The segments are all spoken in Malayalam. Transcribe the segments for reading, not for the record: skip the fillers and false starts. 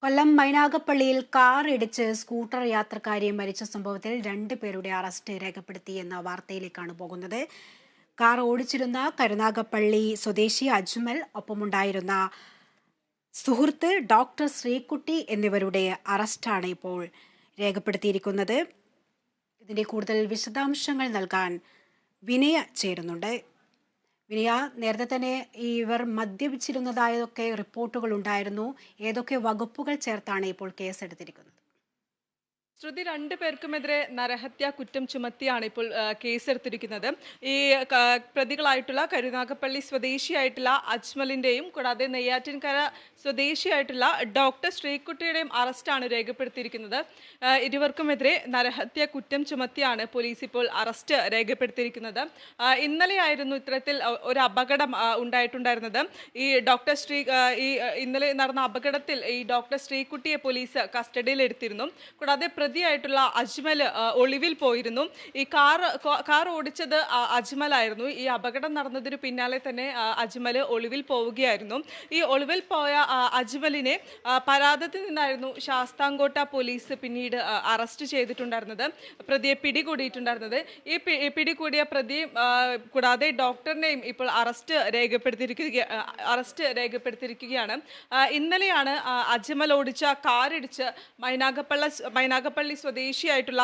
കൊല്ലം മൈനാഗപ്പള്ളിയിൽ കാർ ഇടിച്ച് സ്കൂട്ടർ യാത്രക്കാരിയെ മരിച്ച സംഭവത്തിൽ 2 പേരുടെ അറസ്റ്റ് രേഖപ്പെടുത്തിയെന്ന വാർത്തയിലേക്കാണ് പോകുന്നത്. കാർ ഓടിച്ചിരുന്ന കരുനാഗപ്പള്ളി സ്വദേശി അജ്മൽ, ഒപ്പമുണ്ടായിരുന്ന സുഹൃത്ത് ഡോക്ടർ ശ്രീകുട്ടി എന്നിവരുടെ അറസ്റ്റാണ് ഇപ്പോൾ രേഖപ്പെടുത്തിയിരിക്കുന്നത്. ഇതിന്റെ കൂടുതൽ വിശദാംശങ്ങൾ നൽകാൻ വിനയ ചേരുന്നുണ്ട്. വിനയ, നേരത്തെ തന്നെ ഇവർ മദ്യപിച്ചിരുന്നതായൊക്കെ റിപ്പോർട്ടുകൾ ഉണ്ടായിരുന്നു. ഏതൊക്കെ വകുപ്പുകൾ ചേർത്താണ് ഇപ്പോൾ കേസെടുത്തിരിക്കുന്നത്? ശ്രുതി, 2 പേർക്കുമെതിരെ നരഹത്യാ കുറ്റം ചുമത്തിയാണ് ഇപ്പോൾ കേസെടുത്തിരിക്കുന്നത്. ഈ പ്രതികളായിട്ടുള്ള കരുനാഗപ്പള്ളി സ്വദേശിയായിട്ടുള്ള അജ്മലിന്റെയും കൂടാതെ നെയ്യാറ്റിൻകര സ്വദേശിയായിട്ടുള്ള ഡോക്ടർ ശ്രീകുട്ടിയുടെയും അറസ്റ്റാണ് രേഖപ്പെടുത്തിയിരിക്കുന്നത്. ഇരുവർക്കുമെതിരെ നരഹത്യാ കുറ്റം ചുമത്തിയാണ് പോലീസ് ഇപ്പോൾ അറസ്റ്റ് രേഖപ്പെടുത്തിയിരിക്കുന്നത്. ഇന്നലെയായിരുന്നു ഇത്തരത്തിൽ ഒരു അപകടം ഉണ്ടായിട്ടുണ്ടായിരുന്നത്. ഇന്നലെ നടന്ന അപകടത്തിൽ ഈ ഡോക്ടർ ശ്രീകുട്ടിയെ പോലീസ് കസ്റ്റഡിയിൽ എടുത്തിരുന്നു. കൂടാതെ പ്രതിയായിട്ടുള്ള അജ്മൽ ഒളിവിൽ പോയിരുന്നു. ഈ കാർ ഓടിച്ചത് അജ്മലായിരുന്നു. ഈ അപകടം നടന്നതിന് പിന്നാലെ തന്നെ അജ്മൽ ഒളിവിൽ പോവുകയായിരുന്നു. ഈ ഒളിവിൽ പോയ അജ്മലിനെ പരാതത്തിൽ നിന്നായിരുന്നു ശാസ്താംകോട്ട പോലീസ് പിന്നീട് അറസ്റ്റ് ചെയ്തിട്ടുണ്ടായിരുന്നത്, പ്രതിയെ പിടികൂടിയിട്ടുണ്ടായിരുന്നത്. ഈ പിടികൂടിയ പ്രതിയും കൂടാതെ ഡോക്ടറിനെയും ഇപ്പോൾ അറസ്റ്റ് രേഖപ്പെടുത്തിയിരിക്കുകയാണ്. ഇന്നലെയാണ് അജ്മൽ ഓടിച്ച കാറിടിച്ച് മൈനാഗപ്പള്ളി സ്വദേശിയായിട്ടുള്ള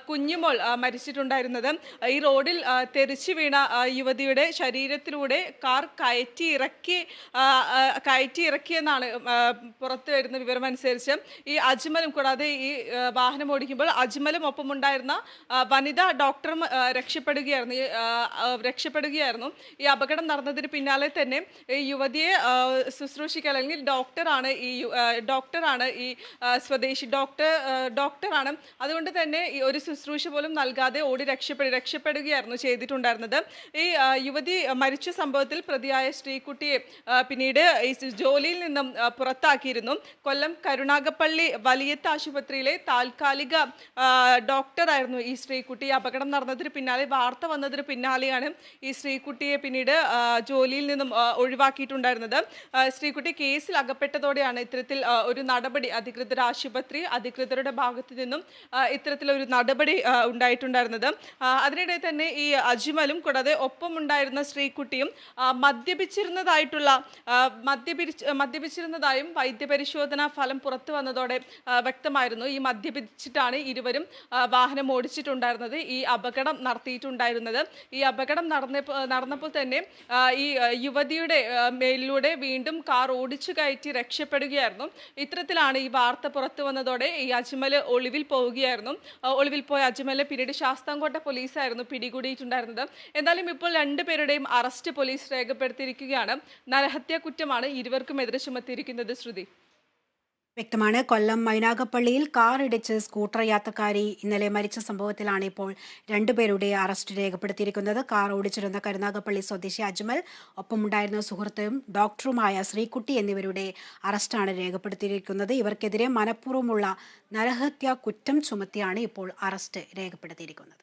കുഞ്ഞുമോൾ മരിച്ചിട്ടുണ്ടായിരുന്നത്. ഈ റോഡിൽ തെറിച്ചു വീണ യുവതിയുടെ ശരീരത്തിലൂടെ കാർ കയറ്റി ഇറക്കിയെന്നാണ് പുറത്തു വരുന്ന വിവരമനുസരിച്ച്. ഈ അജ്മലും കൂടാതെ ഈ വാഹനം ഓടിക്കുമ്പോൾ അജ്മലും ഒപ്പമുണ്ടായിരുന്ന വനിതാ ഡോക്ടറും രക്ഷപ്പെടുകയായിരുന്നു. ഈ അപകടം നടന്നതിന് പിന്നാലെ തന്നെ ഈ യുവതിയെ ശുശ്രൂഷിക്കാൻ, അല്ലെങ്കിൽ ഡോക്ടറാണ് ഈ സ്വദേശി ഡോക്ടറാണ്. അതുകൊണ്ട് തന്നെ ഈ ഒരു ശുശ്രൂഷ പോലും നൽകാതെ ഓടി രക്ഷപ്പെടുകയായിരുന്നു ചെയ്തിട്ടുണ്ടായിരുന്നത്. ഈ യുവതി മരിച്ച സംഭവത്തിൽ പ്രതിയായ ശ്രീകുട്ടിയെ പിന്നീട് ഈ ജോലിയിൽ നിന്നും പുറത്താക്കിയിരുന്നു. കൊല്ലം കരുനാഗപ്പള്ളി വലിയത്ത് ആശുപത്രിയിലെ താൽക്കാലിക ഡോക്ടറായിരുന്നു ഈ ശ്രീകുട്ടി. അപകടം നടന്നതിന് പിന്നാലെ, വാർത്ത വന്നതിന് പിന്നാലെയാണ് ഈ ശ്രീകുട്ടിയെ പിന്നീട് ജോലിയിൽ നിന്നും ഒഴിവാക്കിയിട്ടുണ്ടായിരുന്നത്. ശ്രീകുട്ടി കേസിൽ അകപ്പെട്ടതോടെയാണ് ഇത്തരത്തിൽ ഒരു നടപടി അധികൃതരുടെ ഭാഗത്തു നിന്നും ഇത്തരത്തിലൊരു നടപടി ഉണ്ടായിട്ടുണ്ടായിരുന്നത്. അതിനിടെ തന്നെ ഈ അജ്മലും കൂടാതെ ഒപ്പമുണ്ടായിരുന്ന ശ്രീകുട്ടിയും മദ്യപിച്ചിരുന്നതായും വൈദ്യപരിശോധനാ ഫലം പുറത്തു വന്നതോടെ വ്യക്തമായിരുന്നു. ഈ മദ്യപിച്ചിട്ടാണ് ഇരുവരും വാഹനം ഓടിച്ചിട്ടുണ്ടായിരുന്നത്, ഈ അപകടം നടത്തിയിട്ടുണ്ടായിരുന്നത്. ഈ അപകടം നടന്നപ്പോൾ തന്നെ ഈ യുവതിയുടെ മേലിലൂടെ വീണ്ടും കാർ ഓടിച്ചു കയറ്റി രക്ഷപ്പെടുകയായിരുന്നു. ഇത്തരത്തിലാണ് ഈ വാർത്ത പുറത്തു വന്നതോടെ ഈ അജ്മൽ ഒളിവിൽ പോയ അജ്മലിനെ പിന്നീട് ശാസ്താംകോട്ട പോലീസായിരുന്നു പിടികൂടിയിട്ടുണ്ടായിരുന്നത്. എന്തായാലും ഇപ്പോൾ 2 പേരുടെയും അറസ്റ്റ് പോലീസ് രേഖപ്പെടുത്തിയിരിക്കുകയാണ്. നരഹത്യാ കുറ്റമാണ് ഇരുവർക്കുമെതിരെ ചുമത്തിയിരിക്കുന്നത്. ശ്രുതി, വ്യക്തമാണ്. കൊല്ലം മൈനാഗപ്പള്ളിയിൽ കാർ ഇടിച്ച് സ്കൂട്ടർ യാത്രക്കാരി ഇന്നലെ മരിച്ച സംഭവത്തിലാണ് ഇപ്പോൾ 2 പേരുടെ അറസ്റ്റ് രേഖപ്പെടുത്തിയിരിക്കുന്നത്. കാർ ഓടിച്ചിരുന്ന കരുനാഗപ്പള്ളി സ്വദേശി അജ്മൽ, ഒപ്പമുണ്ടായിരുന്ന സുഹൃത്തും ഡോക്ടറുമായ ശ്രീകുട്ടി എന്നിവരുടെ അറസ്റ്റാണ് രേഖപ്പെടുത്തിയിരിക്കുന്നത്. ഇവർക്കെതിരെ മനഃപൂർവ്വമുള്ള നരഹത്യാ കുറ്റം ചുമത്തിയാണ് ഇപ്പോൾ അറസ്റ്റ് രേഖപ്പെടുത്തിയിരിക്കുന്നത്.